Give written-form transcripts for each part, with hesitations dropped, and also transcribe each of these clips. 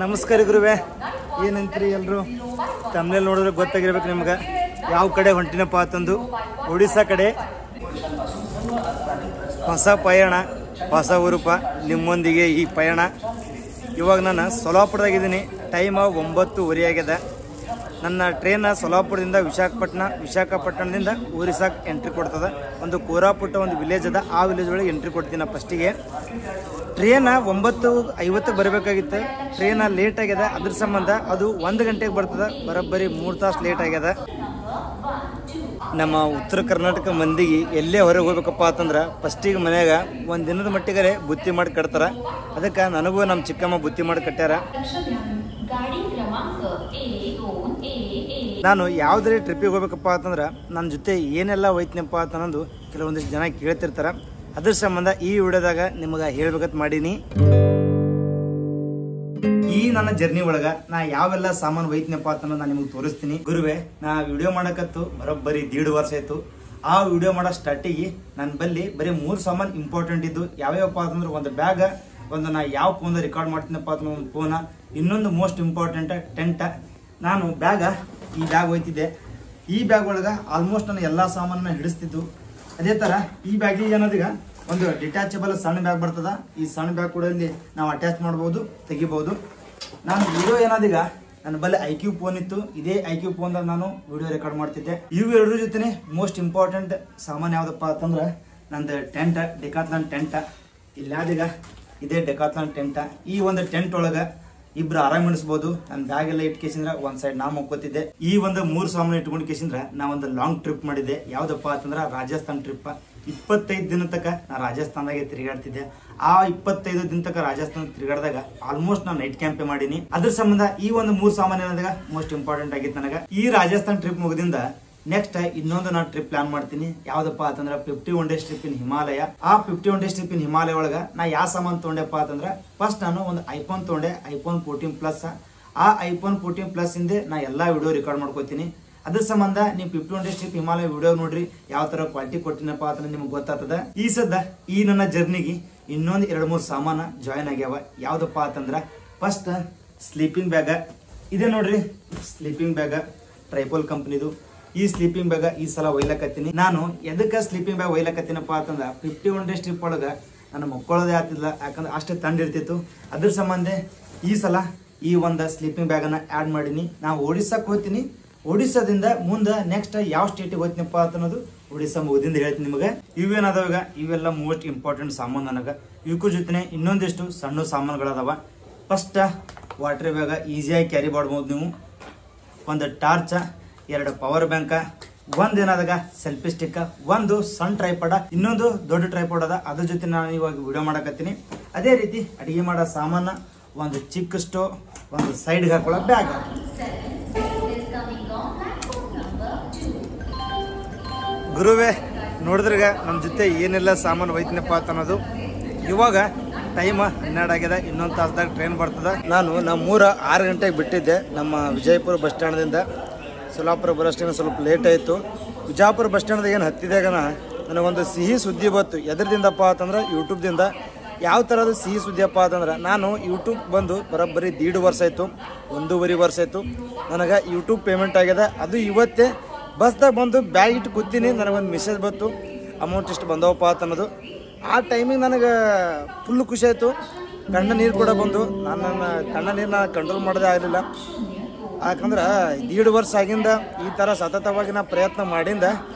ನಮಸ್ಕಾರ ಗುರುವೆ, ಏನಂತೀರಿ ಎಲ್ಲರೂ? ತಮ್ಮನೇಲಿ ನೋಡಿದ್ರೆ ಗೊತ್ತಾಗಿರ್ಬೇಕು ನಿಮ್ಗೆ ಯಾವ ಕಡೆ ಹೊಂಟಿನಪ್ಪ ಅಂತಂದು. ಒಡಿಸ್ಸಾ ಕಡೆ ಹೊಸ ಪಯಣ, ಹೊಸ ಊರುಪ ನಿಮ್ಮೊಂದಿಗೆ ಈ ಪಯಣ. ಇವಾಗ ನಾನು ಸೊಲಾಪುರದಾಗಿದ್ದೀನಿ. ಟೈಮ್ 9:30 ಆಗ್ಯದ. ನನ್ನ ಟ್ರೈನ್ ಸೊಲಾಪುರದಿಂದ ವಿಶಾಖಪಟ್ಟಣದಿಂದ ಒರಿಸ್ಸಾಕ್ಕೆ ಎಂಟ್ರಿ ಕೊಡ್ತದೆ. ಒಂದು ಕೋರಾಪುಟ್ಟ ಒಂದು ವಿಲೇಜ್ ಅದ, ಆ ವಿಲೇಜ್ ಒಳಗೆ ಎಂಟ್ರಿ ಕೊಡ್ತೀನಿ. ಫಸ್ಟಿಗೆ ಟ್ರೈನ್ 9:50 ಬರಬೇಕಾಗಿತ್ತು. ಟ್ರೈನ್ ಲೇಟ್ ಆಗ್ಯದ, ಅದ್ರ ಸಂಬಂಧ ಅದು 1 ಗಂಟೆಗೆ ಬರ್ತದೆ. ಬರೋಬ್ಬರಿ 3 ತಾಸು ಲೇಟ್ ಆಗ್ಯದ. ನಮ್ಮ ಉತ್ತರ ಕರ್ನಾಟಕ ಮಂದಿಗೆ ಎಲ್ಲೇ ಹೊರಗೆ ಹೋಗ್ಬೇಕಪ್ಪ ಅಂತಂದ್ರೆ ಫಸ್ಟಿಗೆ ಮನ್ಯಾಗ ಒಂದು ದಿನದ ಮಟ್ಟಿಗೆ ಬುತ್ತಿ ಮಾಡಿ ಕಟ್ತಾರ. ಅದಕ್ಕೆ ನನಗೂ ನಮ್ಮ ಚಿಕ್ಕಮ್ಮ ಬುತ್ತಿ ಮಾಡಿ ಕಟ್ಟ್ಯಾರ. ನಾನು ಯಾವುದೇ ಟ್ರಿಪ್ಪಿಗೆ ಹೋಗ್ಬೇಕಪ್ಪ ಅಂತಂದ್ರೆ ನನ್ನ ಜೊತೆ ಏನೆಲ್ಲ ಹೋಯ್ತಿನಪ್ಪ ಅಂತಂದು ಕೆಲವೊಂದಿಷ್ಟು ಜನ ಕೇಳ್ತಿರ್ತಾರೆ. ಅದ್ರ ಸಂಬಂಧ ಈ ವಿಡಿಯೋದಾಗ ನಿಮಗೆ ಹೇಳ್ಬೇಕಂತ ಮಾಡೀನಿ. ಈ ನನ್ನ ಜರ್ನಿ ಒಳಗ ನಾ ಯಾವೆಲ್ಲ ಸಾಮಾನು ಒಯ್ತಿನಪ್ಪ ಅಂತ ನಾನು ನಿಮಗೆ ತೋರಿಸ್ತೀನಿ. ಗುರುವೆ, ನಾ ವಿಡಿಯೋ ಮಾಡಕತ್ತು ಬರೋಬ್ಬರಿ 1.5 ವರ್ಷ ಆಯ್ತು. ಆ ವಿಡಿಯೋ ಮಾಡೋ ಸ್ಟಾರ್ಟಿಗೆ ನನ್ನ ಬಲ್ಲಿ ಬರೀ 3 ಸಾಮಾನು ಇಂಪಾರ್ಟೆಂಟ್ ಇದ್ದು. ಯಾವ್ಯಾವಪ್ಪ ಅಂತಂದ್ರೆ ಒಂದು ಬ್ಯಾಗ್, ಒಂದು ನಾ ಯಾವ ಫೋನ್ ರೆಕಾರ್ಡ್ ಮಾಡ್ತೀನಪ್ಪ ಅಂತ ಒಂದು ಫೋನ, ಇನ್ನೊಂದು ಮೋಸ್ಟ್ ಇಂಪಾರ್ಟೆಂಟ್ ಟೆಂಟ್. ನಾನು ಈ ಬ್ಯಾಗ್ ಒಯ್ತಿದ್ದೆ. ಈ ಬ್ಯಾಗ್ ಒಳಗೆ ಆಲ್ಮೋಸ್ಟ್ ನಾನು ಎಲ್ಲ ಸಾಮಾನನ್ನ ಹಿಡಿಸ್ತಿದ್ದು. ಅದೇ ಥರ ಈ ಬ್ಯಾಗಿಗೆ ಏನದೀಗ ಒಂದು ಡಿಟ್ಯಾಚಬಲ್ ಸಣ್ಣ ಬ್ಯಾಗ್ ಬರ್ತದ. ಈ ಸಣ್ಣ ಬ್ಯಾಗ್ ಕೂಡ ಇಲ್ಲಿ ನಾವು ಅಟ್ಯಾಚ್ ಮಾಡ್ಬೋದು, ತೆಗಿಬಹುದು. ನಾನು ವಿಡಿಯೋ ಏನದೀಗ ನನ್ನ ಬಲ್ಲಿ IQ ಫೋನ್ ಇತ್ತು. ಇದೇ IQ ಫೋನ್ದಾಗ ನಾನು ವಿಡಿಯೋ ರೆಕಾರ್ಡ್ ಮಾಡ್ತಿದ್ದೆ. ಇವು ಎರಡರ ಜೊತೆ ಮೋಸ್ಟ್ ಇಂಪಾರ್ಟೆಂಟ್ ಸಾಮಾನು ಯಾವುದಪ್ಪ ಅಂತಂದ್ರೆ ನಂದು ಟೆಂಟ್, ಡೆಕಾಥ್ಲಾನ್ ಟೆಂಟ್. ಇಲ್ಲಾದೀಗ ಇದೇ ಡೆಕಾಥ್ಲಾನ್ ಟೆಂಟ್. ಈ ಒಂದು ಟೆಂಟ್ ಒಳಗೆ ಇಬ್ರು ಆರಾಮ್ ಎಣಿಸ್ಬೋದು. ನನ್ನ ಬ್ಯಾಗ್ ಎಲ್ಲ ಇಟ್ಕೇಸಿಂದ್ರ ಒಂದ್ ಸೈಡ್ ನಾ ಮಕ್ಕೋತಿದ್ದೆ. ಈ ಒಂದು 3 ಸಾಮಾನು ಇಟ್ಕೊಂಡು ಕೇಸಿಂದ್ರ ನಾ ಒಂದು ಲಾಂಗ್ ಟ್ರಿಪ್ ಮಾಡಿದ್ದೆ. ಯಾವ್ದಪ್ಪ ಅಂತಂದ್ರ ರಾಜಸ್ಥಾನ್ ಟ್ರಿಪ್. 25 ದಿನ ತನಕ ನಾ ರಾಜಸ್ಥಾನದಾಗೆ ತಿರುಗಾಡ್ತಿದ್ದೆ. ಆ 25 ದಿನ ತನಕ ರಾಜಸ್ಥಾನ ತಿರುಗಾಡಿದಾಗ ಆಲ್ಮೋಸ್ಟ್ ನಾನು ನೈಟ್ ಕ್ಯಾಂಪೇ ಮಾಡೀನಿ. ಅದ್ರ ಸಂಬಂಧ ಈ ಒಂದು 3 ಸಾಮಾನು ಏನದಾಗ ಮೋಸ್ಟ್ ಇಂಪಾರ್ಟೆಂಟ್ ಆಗಿತ್ತು ನನಗೆ. ಈ ರಾಜಸ್ಥಾನ್ ಟ್ರಿಪ್ ಮುಗಿದಿಂದ ನೆಕ್ಸ್ಟ್ ಇನ್ನೊಂದು ನಾನು ಟ್ರಿಪ್ ಪ್ಲಾನ್ ಮಾಡ್ತೀನಿ. ಯಾವ್ದಪ್ಪ ಅಂತಂದ್ರ 51 ಡೇಸ್ ಟ್ರಿಪ್ ಇನ್ ಹಿಮಾಲಯ. ಆ 51 ಡೇಸ್ ಟ್ರಿಪ್ ಇನ್ ಹಿಮಾಲಯ ಒಳಗ ನಾ ಯಾವ ಸಾಮಾನು ತಗೊಂಡೆಪ್ಪ ಅಂತಂದ್ರ ಫಸ್ಟ್ ನಾನು ಒಂದು ಐಫೋನ್ ತಗೊಂಡೆ, ಐಫೋನ್ 14 ಪ್ಲಸ್. ಆ ಐಫೋನ್ 14 ಪ್ಲಸ್ ಇಂದ ನಾ ಎಲ್ಲಾ ವಿಡಿಯೋ ರೆಕಾರ್ಡ್ ಮಾಡ್ಕೋತೀನಿ. ಅದ್ರ ಸಂಬಂಧ ನೀವು 51 ಡೇಸ್ ಟ್ರಿಪ್ ಹಿಮಾಲಯ ವಿಡಿಯೋ ನೋಡ್ರಿ, ಯಾವ ತರ ಕ್ವಾಲಿಟಿ ಕೊಟ್ಟಿನಪ್ಪ ಅಂತ ನಿಮ್ಗೆ ಗೊತ್ತಾಗ್ತದ. ಈ ಸದ್ದ ಈ ನನ್ನ ಜರ್ನಿಗೆ ಇನ್ನೊಂದು 2-3 ಸಾಮಾನ ಜಾಯಿನ್ ಆಗ್ಯಾವ. ಯಾವ್ದಪ್ಪ ಅಂತಂದ್ರ ಫಸ್ಟ್ ಸ್ಲೀಪಿಂಗ್ ಬ್ಯಾಗ್ ಇದೆ ನೋಡ್ರಿ. ಸ್ಲೀಪಿಂಗ್ ಬ್ಯಾಗ್ ಟ್ರೈಪೋಲ್ ಕಂಪನಿದು. ಈ ಸ್ಲೀಪಿಂಗ್ ಬ್ಯಾಗ್ ಈ ಸಲ ಒಯ್ಲಕತ್ತೀನಿ. ನಾನು ಎದಕ್ಕೆ ಸ್ಲೀಪಿಂಗ್ ಬ್ಯಾಗ್ ಒಯ್ಲಕತ್ತೀನಪ್ಪ ಅಂತಂದ್ರ 51 ಡೇಸ್ ಟ್ರಿಪ್ ಒಳಗ ನಾನು ಮಕ್ಕೊಳ್ಳೋದೇ ಆಗ್ತಿಲ್ಲ, ಯಾಕಂದ್ರೆ ಅಷ್ಟೇ ತಂಡ ಇರ್ತಿತ್ತು. ಅದ್ರ ಸಂಬಂಧ ಈ ಸಲ ಈ ಒಂದು ಸ್ಲೀಪಿಂಗ್ ಬ್ಯಾಗ್ ಅನ್ನ ಆಡ್ ಮಾಡೀನಿ. ನಾವು ಒಡಿಸ್ಸಾಕ್ ಹೋಗ್ತೀನಿ. ಒಡಿಸ್ಸಾದಿಂದ ಮುಂದೆ ನೆಕ್ಸ್ಟ್ ಯಾವ ಸ್ಟೇಟಿಗೆ ಹೋಗ್ತೀನಪ್ಪ ಅನ್ನೋದು ಒಡಿಸ್ಸಾ ಮುಗಿದಿಂದ ಹೇಳ್ತೀನಿ ನಿಮಗೆ. ಇವೇನದಾವಾಗ ಇವೆಲ್ಲ ಮೋಸ್ಟ್ ಇಂಪಾರ್ಟೆಂಟ್ ಸಾಮಾನು ನನಗೆ. ಇವಕ್ಕೂ ಜೊತೆ ಇನ್ನೊಂದಿಷ್ಟು ಸಣ್ಣ ಸಾಮಾನುಗಳದಾವ. ಫಸ್ಟ್ ವಾಟರ್ ಬ್ಯಾಗ್ ಈಸಿಯಾಗಿ ಕ್ಯಾರಿ ಮಾಡ್ಬೋದು ನೀವು. ಒಂದು ಟಾರ್ಚ್, 2 ಪವರ್ ಬ್ಯಾಂಕ್, ಒಂದ್ ಏನಾದಾಗ ಸೆಲ್ಫಿ ಸ್ಟಿಕ್, ಒಂದು ಸಣ್ಣ ಟ್ರೈಪಾಡ್, ಇನ್ನೊಂದು ದೊಡ್ಡ ಟ್ರೈಪಾಡ್ ಅದ. ಅದ್ರ ಜೊತೆ ನಾನು ಇವಾಗ ವಿಡಿಯೋ ಮಾಡಕತ್ತೀನಿ. ಅದೇ ರೀತಿ ಅಡಿಗೆ ಮಾಡೋ ಸಾಮಾನ, ಒಂದು ಚಿಕ್ಕ ಸ್ಟೋವ್, ಒಂದು ಸೈಡ್ಗೆ ಹಾಕೊಳ್ಳೋ ಬ್ಯಾಗ್. ಗುರುವೆ, ನೋಡಿದ್ರಾಗ ನಮ್ಮ ಜೊತೆ ಏನೆಲ್ಲ ಸಾಮಾನು ಒಯ್ತೀನಪ್ಪ ಅಂತ ಅನ್ನೋದು. ಇವಾಗ ಟೈಮ್ 12 ಆಗ್ಯದ. ಇನ್ನೊಂದು ತಾಸದಾಗ ಟ್ರೈನ್ ಬರ್ತದ. ನಾನು ನಮ್ಮೂರ 6 ಗಂಟೆಗೆ ಬಿಟ್ಟಿದ್ದೆ. ನಮ್ಮ ವಿಜಯಪುರ ಬಸ್ ಸ್ಟ್ಯಾಂಡ್ದಿಂದ ಸೊಲಾಪುರ ಬಸ್ ಸ್ಟ್ಯಾಂಡ್ ಸ್ವಲ್ಪ ಲೇಟ್ ಆಯಿತು. ವಿಜಯಪುರ ಬಸ್ ಸ್ಟ್ಯಾಂಡ್ದಾಗ ಏನು ಹತ್ತಿದಾಗ ನನಗೊಂದು ಸಿಹಿ ಸುದ್ದಿ ಬಂತು. ಎದ್ರದಿಂದಪ್ಪ ಅಂತಂದ್ರೆ ಯೂಟ್ಯೂಬ್ದಿಂದ. ಯಾವ ಥರದ ಸಿಹಿ ಸುದ್ದಿಯಪ್ಪ ಅಂತಂದ್ರೆ ನಾನು ಯೂಟ್ಯೂಬ್ ಬಂದು ಬರೋಬ್ಬರಿ 1.5 ವರ್ಷ ಆಯಿತು, 1.5 ವರ್ಷ ಆಯಿತು. ನನಗೆ ಯೂಟ್ಯೂಬ್ ಪೇಮೆಂಟ್ ಆಗ್ಯದ. ಅದು ಇವತ್ತೇ ಬಸ್ದಾಗ ಬಂದು ಬ್ಯಾಗ್ ಇಟ್ಟು ಕೂತೀನಿ. ನನಗೊಂದು ಮೆಸೇಜ್ ಬಂತು, ಅಮೌಂಟ್ ಇಷ್ಟು ಬಂದವಪ್ಪ ಅಂತ ಅನ್ನೋದು. ಆ ಟೈಮಿಗೆ ನನಗೆ ಫುಲ್ಲು ಖುಷಿ ಆಯಿತು. ಕಣ್ಣ ನೀರು ಕೂಡ ಬಂದು ನನ್ನ ಕಣ್ಣ ನೀರನ್ನ ಕಂಟ್ರೋಲ್ ಮಾಡೋದೇ ಆಗಲಿಲ್ಲ. ಯಾಕಂದ್ರೆ 1.5 ವರ್ಷ ಆಗಿಂದ ಈ ಥರ ಸತತವಾಗಿ ನಾ ಪ್ರಯತ್ನ ಮಾಡಿಂದ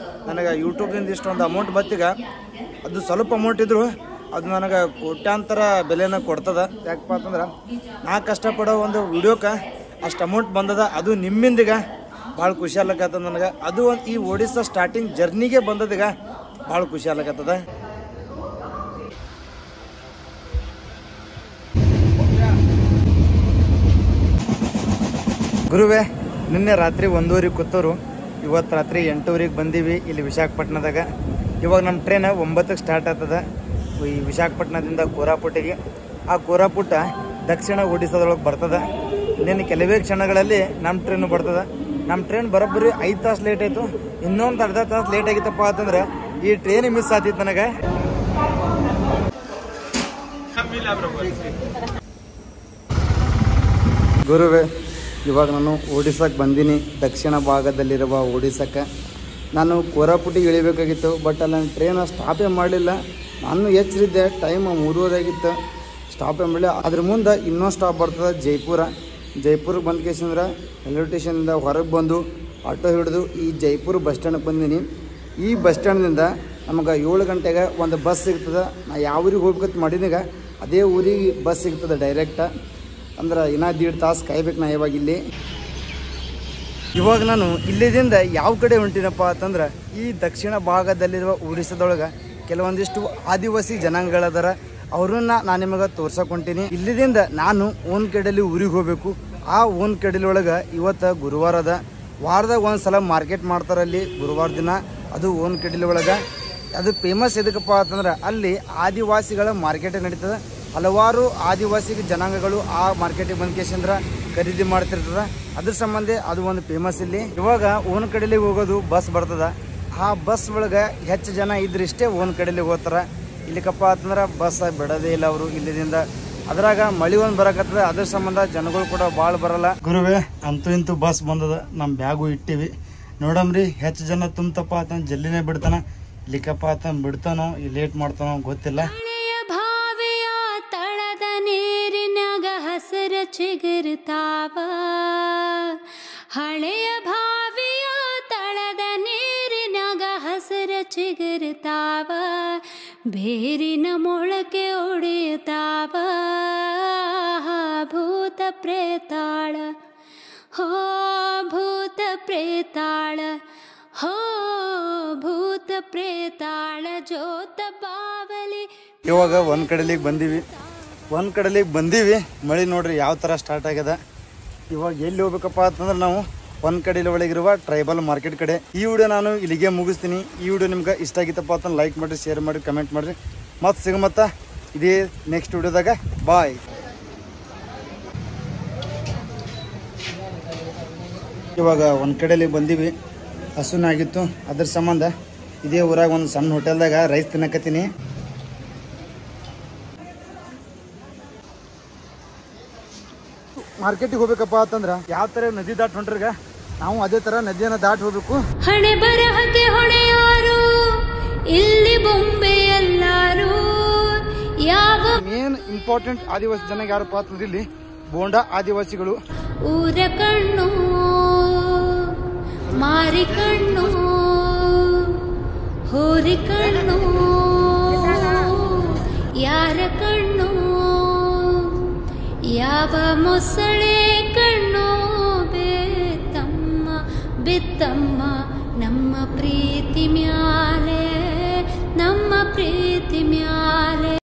ನನಗೆ ಯೂಟ್ಯೂಬ್ನಿಂದ ಇಷ್ಟೊಂದು ಅಮೌಂಟ್ ಬತ್ತೀಗ. ಅದು ಸ್ವಲ್ಪ ಅಮೌಂಟ್ ಇದ್ದರೂ ಅದು ನನಗೆ ಕೋಟ್ಯಾಂತರ ಬೆಲೆನ ಕೊಡ್ತದ. ಯಾಕಪ್ಪ ಅಂತಂದ್ರೆ ನಾ ಕಷ್ಟಪಡೋ ಒಂದು ವಿಡಿಯೋಕ್ಕೆ ಅಷ್ಟು ಅಮೌಂಟ್ ಬಂದದ. ಅದು ನಿಮ್ಮಿಂದೀಗ ಭಾಳ ಖುಷಿ ಆಗ್ಲಕತ್ತದ ನನಗೆ. ಅದು ಒಂದು ಈ ಒಡಿಸ್ಸಾ ಸ್ಟಾರ್ಟಿಂಗ್ ಜರ್ನಿಗೆ ಬಂದದೀಗ ಭಾಳ ಖುಷಿ ಆಗ್ಲಕತ್ತದ. ಗುರುವೆ, ನಿನ್ನೆ ರಾತ್ರಿ 1:30 ಕೂತವರು, ಇವತ್ತು ರಾತ್ರಿ 8:00 ಬಂದೀವಿ ಇಲ್ಲಿ ವಿಶಾಖಪಟ್ಟಣದಾಗ. ಇವಾಗ ನಮ್ಮ ಟ್ರೈನ್ 9ಕ್ಕೆ ಸ್ಟಾರ್ಟ್ ಆಗ್ತದೆ ಈ ವಿಶಾಖಪಟ್ಟಣದಿಂದ ಕೋರಾಪುಟ್ಟಿಗೆ. ಆ ಕೋರಾಪುಟ್ಟ ದಕ್ಷಿಣ ಒಡಿಸ್ಸಾದೊಳಗೆ ಬರ್ತದೆ. ಇನ್ನೇನು ಕೆಲವೇ ಕ್ಷಣಗಳಲ್ಲಿ ನಮ್ಮ ಟ್ರೈನು ಬರ್ತದೆ. ನಮ್ಮ ಟ್ರೈನ್ ಬರೋಬ್ಬರಿ 5 ತಾಸು ಲೇಟ್ ಆಯಿತು. ಇನ್ನೊಂದು ಅರ್ಧ ತಾಸು ಲೇಟ್ ಆಗಿತ್ತಪ್ಪ ಅಂತಂದ್ರೆ ಈ ಟ್ರೈನ್ ಮಿಸ್ ಆತಿತ್ತು ನನಗೆ. ಗುರುವೇ, ಇವಾಗ ನಾನು ಒಡಿಸ್ಸಾಕ್ಕೆ ಬಂದೀನಿ. ದಕ್ಷಿಣ ಭಾಗದಲ್ಲಿರುವ ಒಡಿಸ್ಸಾಕ್ಕೆ ನಾನು ಕೋರಾಪುಟಿಗೆ ಇಳಿಬೇಕಾಗಿತ್ತು. ಬಟ್ ಅಲ್ಲಿ ನಾನು ಟ್ರೈನ್ ಸ್ಟಾಪೇ ಮಾಡಲಿಲ್ಲ. ನಾನು ಎಚ್ಚರಿದ್ದೆ, ಟೈಮ್ 3:30 ಆಗಿತ್ತು. ಸ್ಟಾಪೇ ಮಾಡಲಿ. ಅದ್ರ ಮುಂದೆ ಇನ್ನೊಂದು ಸ್ಟಾಪ್ ಬರ್ತದೆ ಜೈಪುರ್ಗೆ ಬಂದ ಕೇಸಂದ್ರೆ ರೈಲ್ವೆ ಸ್ಟೇಷನಿಂದ ಹೊರಗೆ ಬಂದು ಆಟೋ ಹಿಡಿದು ಈ ಜೈಪುರ ಬಸ್ ಸ್ಟ್ಯಾಂಡ್ಗೆ ಬಂದೀನಿ. ಈ ಬಸ್ ಸ್ಟ್ಯಾಂಡ್ನಿಂದ ನಮಗೆ 7 ಗಂಟೆಗೆ ಒಂದು ಬಸ್ ಸಿಗ್ತದೆ. ನಾ ಯಾವ ಊರಿಗೆ ಹೋಗ್ಬೇಕಂತ ಮಾಡೀನಿಗ ಅದೇ ಊರಿಗೆ ಬಸ್ ಸಿಗ್ತದೆ ಡೈರೆಕ್ಟ. ಅಂದ್ರೆ ಇನ್ನೂ 1.5 ತಾಸು ಕಾಯ್ಬೇಕು ನಾ ಇವಾಗ ಇಲ್ಲಿ. ಇವಾಗ ನಾನು ಇಲ್ಲಿದಿಂದ ಯಾವ ಕಡೆ ಹೊಂಟಿನಪ್ಪ ಅಂತಂದ್ರೆ ಈ ದಕ್ಷಿಣ ಭಾಗದಲ್ಲಿರುವ ಒಡಿಸ್ಸಾದೊಳಗೆ ಕೆಲವೊಂದಿಷ್ಟು ಆದಿವಾಸಿ ಜನಾಂಗಗಳದಾರ. ಅವ್ರನ್ನ ನಾನು ನಿಮಗೆ ತೋರ್ಸಕ್ಕೆ ಹೊಂಟೀನಿ. ಇಲ್ಲಿದಿಂದ ನಾನು ಓನ್ ಕಡೆಯಲ್ಲಿ ಊರಿಗೆ ಹೋಗಬೇಕು. ಆ ಓನ್ ಕಡೆಲಿ ಒಳಗೆ ಇವತ್ತು ಗುರುವಾರ ಅದ. ವಾರದಾಗ ಒಂದು ಸಲ ಮಾರ್ಕೆಟ್ ಮಾಡ್ತಾರಲ್ಲಿ ಗುರುವಾರ ದಿನ. ಅದು ಓನ್ ಕಡೆಲಿ ಒಳಗೆ ಅದು ಫೇಮಸ್ ಎದಕ್ಕಪ್ಪ ಅಂತಂದ್ರೆ ಅಲ್ಲಿ ಆದಿವಾಸಿಗಳ ಮಾರ್ಕೆಟ್ ನಡೀತದೆ. ಹಲವಾರು ಆದಿವಾಸಿ ಜನಾಂಗಗಳು ಆ ಮಾರ್ಕೆಟಿಗೆ ಬಂದ ಕೇಸಂದ್ರೆ ಖರೀದಿ ಮಾಡ್ತಿರ್ತದೆ. ಅದ್ರ ಸಂಬಂಧ ಅದು ಒಂದು ಫೇಮಸ್ ಇಲ್ಲಿ. ಇವಾಗ ಓನ್ ಕಡೆಲಿ ಹೋಗೋದು ಬಸ್ ಬರ್ತದ. ಆ ಬಸ್ ಒಳಗೆ ಹೆಚ್ಚು ಜನ ಇದ್ರಿಷ್ಟೇ ಓನ್ ಕಡೆಲಿ ಹೋಗ್ತಾರೆ. ಇಲ್ಲಿಕಪ್ಪ ಅಂತಂದ್ರೆ ಬಸ್ ಬಿಡೋದೇ ಇಲ್ಲ ಅವರು ಇಲ್ಲಿದಿಂದ. ಅದ್ರಾಗ ಮಳಿ ಒಂದು ಬರಕತ್ತದ. ಅದ್ರ ಸಂಬಂಧ ಜನಗಳು ಕೂಡ ಭಾಳ ಬರಲ್ಲ. ಗುರುವೇ, ಅಂತೂ ಇಂತೂ ಬಸ್ ಬಂದದ. ನಮ್ಮ ಬ್ಯಾಗು ಇಟ್ಟಿವಿ. ನೋಡಮ್ರಿ ಹೆಚ್ಚು ಜನ ತುಂಬತಪ್ಪ ಅಂತ ಜಲ್ದಿನೇ ಬಿಡ್ತಾನ. ಇಲ್ಲಿಕಪ್ಪ ಅಂತ ಬಿಡ್ತಾನೋ ಲೇಟ್ ಮಾಡ್ತಾನೋ ಗೊತ್ತಿಲ್ಲ. ಭಾವಿಯ ತಳದ ನೀರಿನಾಗ ಹಸಿರ ಚಿಗುರ್ತಾವ. ಹಳೆಯ ಭಾವಿಯ ತಳದ ನೀರಿನಾಗ ಹಸಿರ ಚಿಗುರ್ತಾವ. ಬೇರಿನ ಮೊಳಕೆ ಒಡೆಯುತ್ತಾವ. ಭೂತ ಪ್ರೇತಾಳ ಹೋ ಭೂತ ಪ್ರೇತಾಳ ಹೋ ಭೂತ ಪ್ರೇತಾಳ ಜೋತ ಬಾವಲಿ. ಇವಾಗ ಒಂದು ಕಡೆಲಿಗೆ ಬಂದೀವಿ. ಮಳೆ ನೋಡ್ರಿ ಯಾವ ಥರ ಸ್ಟಾರ್ಟ್ ಆಗ್ಯದ. ಇವಾಗ ಎಲ್ಲಿ ಹೋಗ್ಬೇಕಪ್ಪ ಅಂತಂದ್ರೆ ನಾವು ಒಂದು ಕಡೆಯಲ್ಲಿ ಒಳಗಿರುವ ಟ್ರೈಬಲ್ ಮಾರ್ಕೆಟ್ ಕಡೆ. ಈ ವಿಡಿಯೋ ನಾನು ಇಲ್ಲಿಗೆ ಮುಗಿಸ್ತೀನಿ. ಈ ವಿಡಿಯೋ ನಿಮ್ಗೆ ಇಷ್ಟ ಆಗಿತ್ತಪ್ಪ ಅಂತ ಲೈಕ್ ಮಾಡಿರಿ, ಶೇರ್ ಮಾಡಿ, ಕಮೆಂಟ್ ಮಾಡಿರಿ. ಮತ್ತೆ ಸಿಗಮತ್ತ ಇದೇ ನೆಕ್ಸ್ಟ್ ವಿಡಿಯೋದಾಗ. ಬಾಯ್. ಇವಾಗ ಒಂದು ಕಡೆಯಲ್ಲಿ ಬಂದೀವಿ. ಹಸುನಾಗಿತ್ತು, ಅದ್ರ ಸಂಬಂಧ ಇದೇ ಊರಾಗ ಒಂದು ಸಣ್ಣ ಹೋಟೆಲ್ದಾಗ ರೈಸ್ ತಿನ್ನಕತ್ತೀನಿ. ಮಾರ್ಕೆಟಿಗೆ ಹೋಗ್ಬೇಕಪ್ಪ ಅಂತಂದ್ರೆ ಯಾವ ಥರ ನದಿ ದಾಟ್ ಹೊಂಟ್ರಿಗ ನಾವು ಅದೇ ಥರ ನದಿಯನ್ನು ದಾಟಿ ಹೋಗ್ಬೇಕು. ಹಣೆ ಬರಹಕ್ಕೆ ಹೊಣೆಯಾರು ಇಲ್ಲಿ ಬೊಂಬೆ ಎಲ್ಲಾರು. ಯಾವ ಮೇನ್ ಇಂಪಾರ್ಟೆಂಟ್ ಆದಿವಾಸಿ ಜನ ಯಾರಪ್ಪ ಅಂತಂದ್ರೆ ಇಲ್ಲಿ ಬೋಂಡಾ ಆದಿವಾಸಿಗಳು. ಊರ ಕಣ್ಣು ಮಾರಿ ಕಣ್ಣು ಹೋರಿ ಕಣ್ಣು ಯಾರ ಕಣ್ಣು ಯಾವ ಮೊಸಳೆ ಕಣ್ಣು ಬೇತಮ್ಮ ಬಿತ್ತಮ್ಮ ನಮ್ಮ ಪ್ರೀತಿ ಮ್ಯಾ